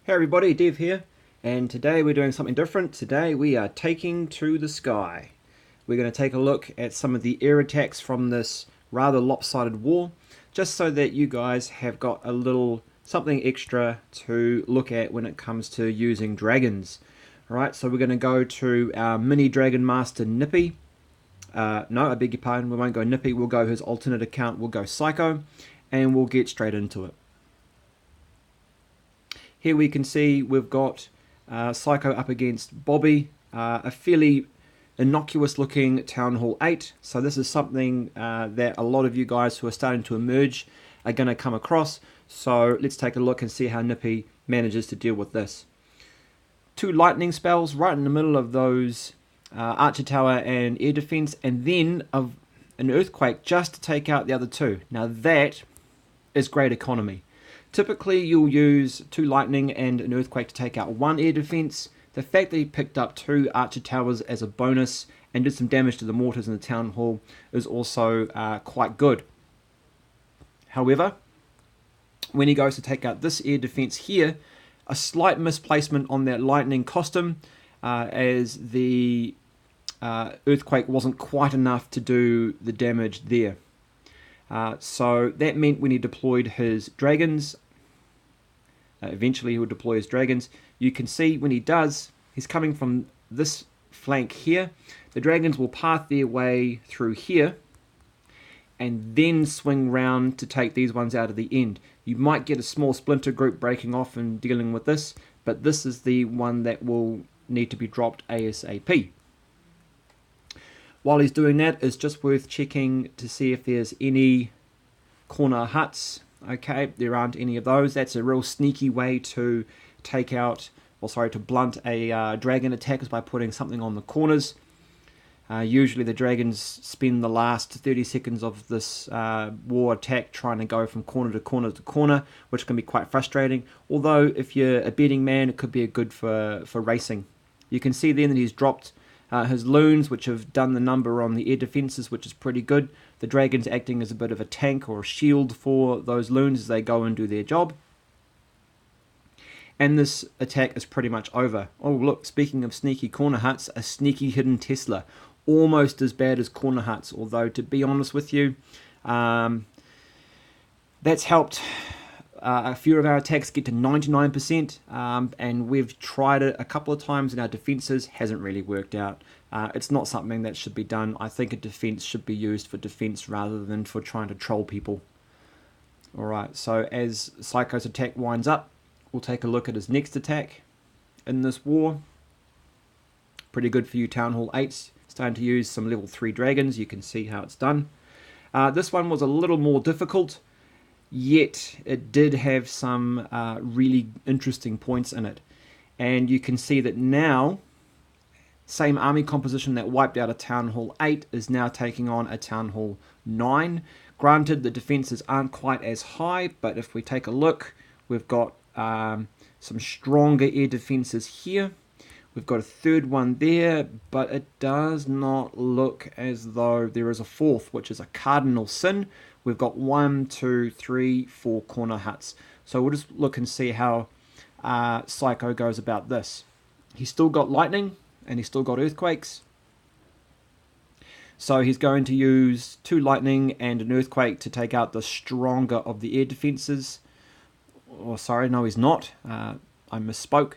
Hey everybody, Dev here, and today we're doing something different. Today we are taking to the sky. We're going to take a look at some of the air attacks from this rather lopsided war, just so that you guys have got a little something extra to look at when it comes to using dragons. Alright, so we're going to go to our mini dragon master Nippy. No, I beg your pardon, we won't go Nippy, we'll go his alternate account, we'll go Psycho, and we'll get straight into it. Here we can see we've got Psycho up against Bobby, a fairly innocuous looking Town Hall 8. So this is something that a lot of you guys who are starting to emerge are going to come across. So let's take a look and see how Nippy manages to deal with this. Two lightning spells right in the middle of those Archer Tower and air defense, and then an earthquake just to take out the other two. Now that is great economy. Typically, you'll use two lightning and an earthquake to take out one air defense. The fact that he picked up two archer towers as a bonus and did some damage to the mortars in the town hall is also quite good. However, when he goes to take out this air defense here, a slight misplacement on that lightning cost him, as the earthquake wasn't quite enough to do the damage there. So that meant when he deployed his dragons, eventually he would deploy his dragons, you can see when he does, he's coming from this flank here. The dragons will path their way through here and then swing round to take these ones out of the end. You might get a small splinter group breaking off and dealing with this, but this is the one that will need to be dropped ASAP. While he's doing that, it's just worth checking to see if there's any corner huts. Okay, there aren't any of those. That's a real sneaky way to take out, to blunt a dragon attack, is by putting something on the corners. Usually the dragons spend the last 30 seconds of this war attack trying to go from corner to corner to corner, which can be quite frustrating. Although if you're a betting man, it could be good for racing. You can see then that he's dropped his loons, which have done the number on the air defenses, which is pretty good. The dragons acting as a bit of a tank or a shield for those loons as they go and do their job. And this attack is pretty much over. Oh look, speaking of sneaky corner huts, a sneaky hidden Tesla. Almost as bad as corner huts, although to be honest with you, that's helped a few of our attacks get to 99%, and we've tried it a couple of times in our defenses, hasn't really worked out. It's not something that should be done. I think a defense should be used for defense rather than for trying to troll people. Alright, so as Psycho's attack winds up, we'll take a look at his next attack in this war. Pretty good for you Town Hall 8s. Starting to use some level 3 dragons, you can see how it's done. This one was a little more difficult, yet it did have some really interesting points in it. And you can see that now, same army composition that wiped out a Town Hall 8 is now taking on a Town Hall 9. Granted, the defenses aren't quite as high, but if we take a look, we've got some stronger air defenses here. We've got a third one there, but it does not look as though there is a fourth, which is a cardinal sin. We've got 1, 2, 3, 4 corner huts. So we'll just look and see how Psycho goes about this. He's still got lightning, and he's still got earthquakes. So he's going to use 2 lightning and an earthquake to take out the stronger of the air defenses. Oh, sorry, no he's not. I misspoke.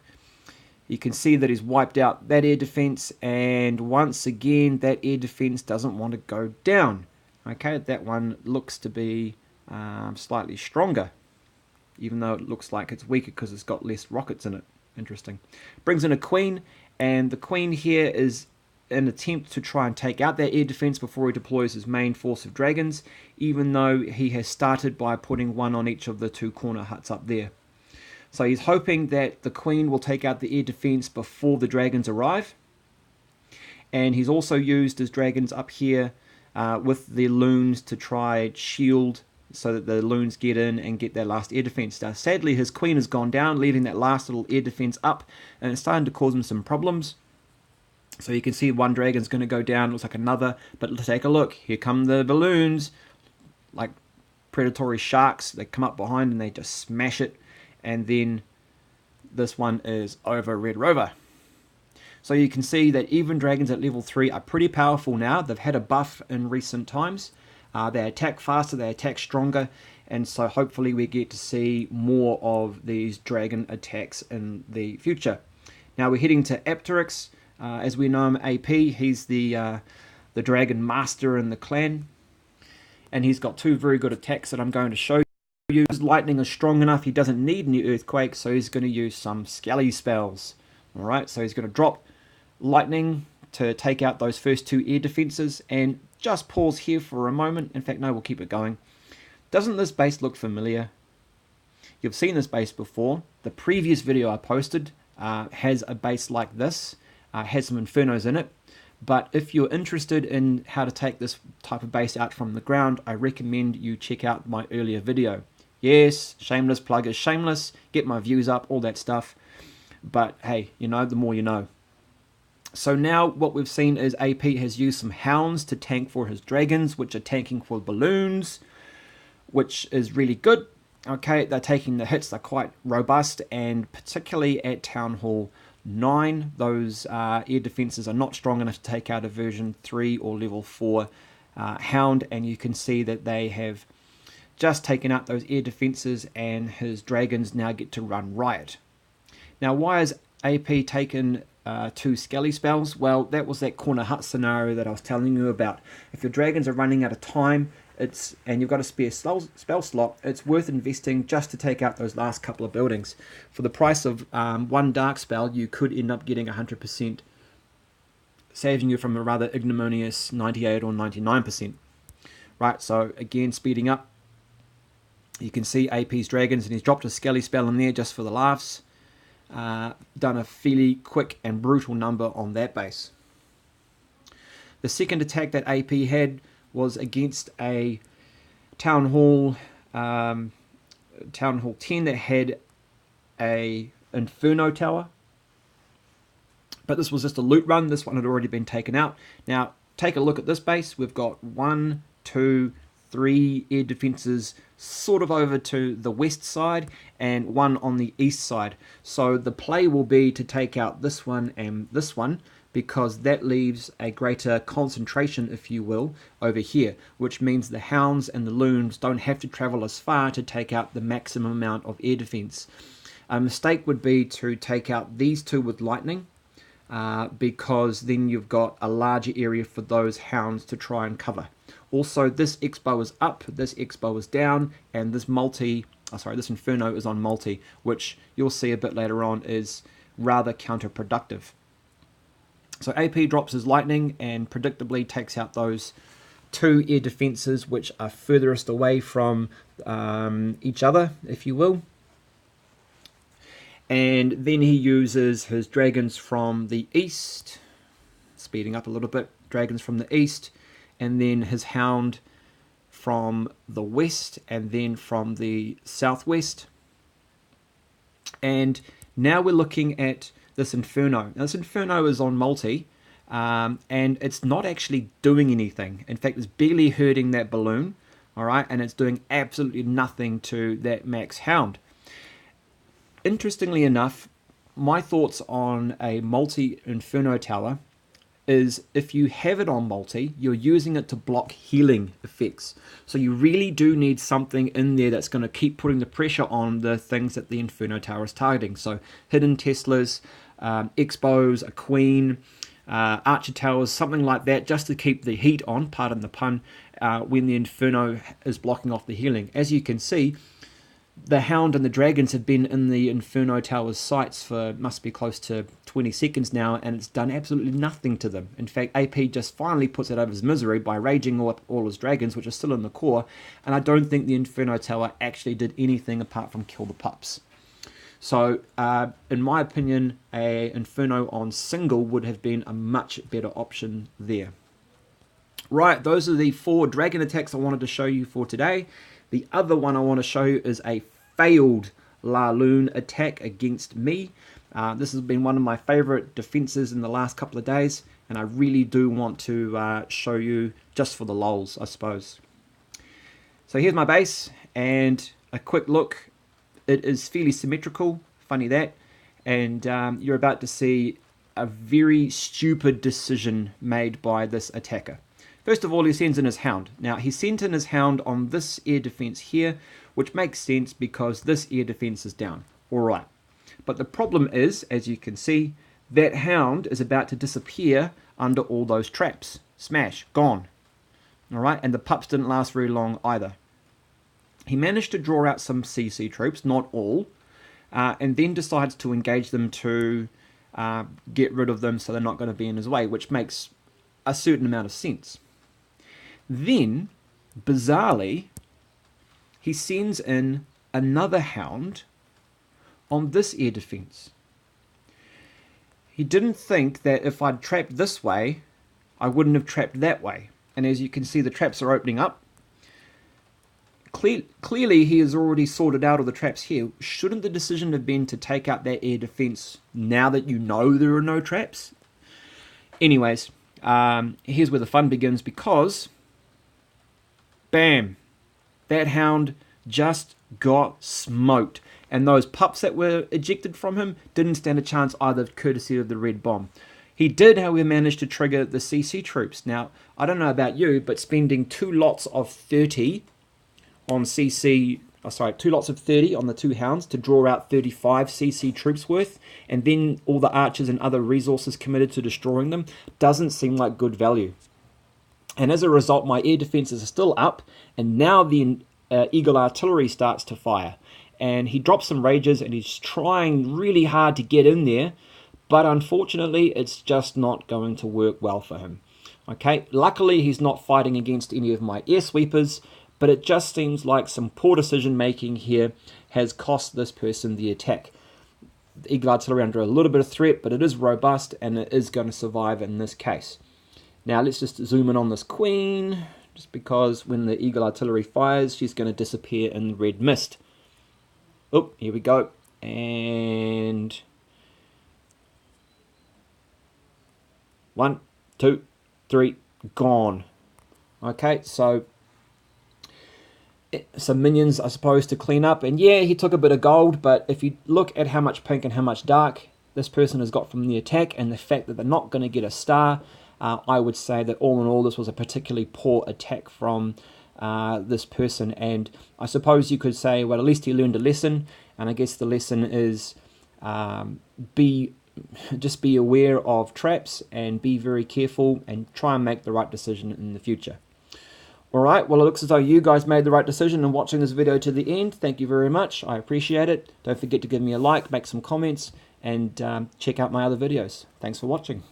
You can see that he's wiped out that air defense, and once again that air defense doesn't want to go down. Okay, that one looks to be slightly stronger, even though it looks like it's weaker because it's got less rockets in it. Interesting. Brings in a queen, and the queen here is an attempt to try and take out that air defense before he deploys his main force of dragons, even though he has started by putting one on each of the 2 corner huts up there. So he's hoping that the queen will take out the air defense before the dragons arrive. And he's also used his dragons up here with the loons to try shield so that the loons get in and get their last air defense. Now, sadly, his queen has gone down, leaving that last little air defense up, and it's starting to cause him some problems. So you can see one dragon's going to go down, looks like another, but let's take a look. Here come the balloons, like predatory sharks. They come up behind and they just smash it. And then this one is over Red Rover. So you can see that even dragons at level 3 are pretty powerful now. They've had a buff in recent times. They attack faster, they attack stronger, and so hopefully we get to see more of these dragon attacks in the future. Now we're heading to Apteryx. As we know him, AP, he's the dragon master in the clan, and he's got 2 very good attacks that I'm going to show you. His lightning is strong enough, he doesn't need any earthquake, so he's going to use some skelly spells. Alright, so he's going to drop lightning to take out those first 2 air defenses, and just pause here for a moment. In fact, no, we'll keep it going. Doesn't this base look familiar? You've seen this base before. The previous video I posted has a base like this, has some infernos in it, but if you're interested in how to take this type of base out from the ground, I recommend you check out my earlier video. Yes, shameless plug is shameless, get my views up, all that stuff, but hey, you know, the more you know. So now what we've seen is AP has used some hounds to tank for his dragons, which are tanking for balloons, which is really good. Okay, they're taking the hits, they're quite robust, and particularly at Town Hall 9, those air defenses are not strong enough to take out a version 3 or level 4 hound, and you can see that they have just taken out those air defenses and his dragons now get to run riot. Now why has AP taken 2 skelly spells? Well, that was that corner hut scenario that I was telling you about. If your dragons are running out of time, and you've got a spare spell slot, it's worth investing just to take out those last couple of buildings. For the price of 1 dark spell, you could end up getting 100%, saving you from a rather ignominious 98 or 99%. Right, so again, speeding up, you can see AP's dragons, and he's dropped a skelly spell in there just for the laughs. Done a fairly quick and brutal number on that base. The second attack that AP had was against a Town Hall 10 that had a Inferno Tower. But this was just a loot run. This one had already been taken out. Now, take a look at this base. We've got 1, 2, 3 air defenses sort of over to the west side and 1 on the east side. So the play will be to take out this one and this one, because that leaves a greater concentration, if you will, over here, which means the hounds and the loons don't have to travel as far to take out the maximum amount of air defense. A mistake would be to take out these 2 with lightning, because then you've got a larger area for those hounds to try and cover. Also, this X-bow is up, this X-bow is down, and this this Inferno is on multi, which you'll see a bit later on is rather counterproductive. So AP drops his lightning and predictably takes out those 2 air defenses which are furthest away from each other, if you will. And then he uses his dragons from the east, speeding up a little bit, dragons from the east, and then his hound from the west, and then from the southwest. And now we're looking at this Inferno. Now this Inferno is on multi, and it's not actually doing anything. In fact, it's barely hurting that balloon, alright, and it's doing absolutely nothing to that max hound. Interestingly enough, my thoughts on a multi Inferno tower is if you have it on multi, you're using it to block healing effects. So you really do need something in there that's going to keep putting the pressure on the things that the Inferno tower is targeting. So hidden Teslas, X-bows, a queen, archer towers, something like that, just to keep the heat on, pardon the pun, when the Inferno is blocking off the healing. As you can see, the hound and the dragons have been in the Inferno tower's sights for must be close to 20 seconds now, and it's done absolutely nothing to them. In fact, AP just finally puts it out of his misery by raging all his dragons, which are still in the core, and I don't think the Inferno tower actually did anything apart from kill the pups. So, in my opinion, a Inferno on single would have been a much better option there. Right, those are the 4 dragon attacks I wanted to show you for today. The other one I want to show you is a failed Laloon attack against me. This has been one of my favorite defenses in the last couple of days, and I really do want to show you just for the lols, I suppose. So here's my base, and a quick look. It is fairly symmetrical, funny that, and you're about to see a very stupid decision made by this attacker. First of all, he sends in his hound. Now, he sent in his hound on this air defense here, which makes sense because this air defense is down. Alright. But the problem is, as you can see, that hound is about to disappear under all those traps. Smash. Gone. Alright, and the pups didn't last very long either. He managed to draw out some CC troops, not all, and then decides to engage them to get rid of them so they're not going to be in his way, which makes a certain amount of sense. Then, bizarrely, he sends in another hound on this air defense. He didn't think that if I'd trapped this way, I wouldn't have trapped that way. And as you can see, the traps are opening up. Clearly, he has already sorted out all the traps here. Shouldn't the decision have been to take out that air defense now that you know there are no traps? Anyways, here's where the fun begins, because bam, that hound just got smoked. And those pups that were ejected from him didn't stand a chance either, courtesy of the red bomb. He did, however, manage to trigger the CC troops. Now, I don't know about you, but spending 2 lots of 30 on CC, 2 lots of 30 on the 2 hounds to draw out 35 CC troops worth, and then all the archers and other resources committed to destroying them, doesn't seem like good value. And as a result, my air defenses are still up, and now the Eagle artillery starts to fire. And he drops some rages, and he's trying really hard to get in there, but unfortunately, it's just not going to work well for him. Okay, luckily he's not fighting against any of my air sweepers, but it just seems like some poor decision making here has cost this person the attack. The Eagle artillery under a little bit of threat, but it is robust, and it is going to survive in this case. Now let's just zoom in on this queen, just because when the Eagle artillery fires, she's going to disappear in the red mist. Oh, here we go. And 1, 2, 3, gone. Okay, so some minions, I suppose, to clean up. And yeah, he took a bit of gold, but if you look at how much pink and how much dark this person has got from the attack, and the fact that they're not going to get a star, I would say that all in all, this was a particularly poor attack from this person. And I suppose you could say, well, at least he learned a lesson. And I guess the lesson is just be aware of traps and be very careful and try and make the right decision in the future. Alright, well, it looks as though you guys made the right decision in watching this video to the end. Thank you very much. I appreciate it. Don't forget to give me a like, make some comments, and check out my other videos. Thanks for watching.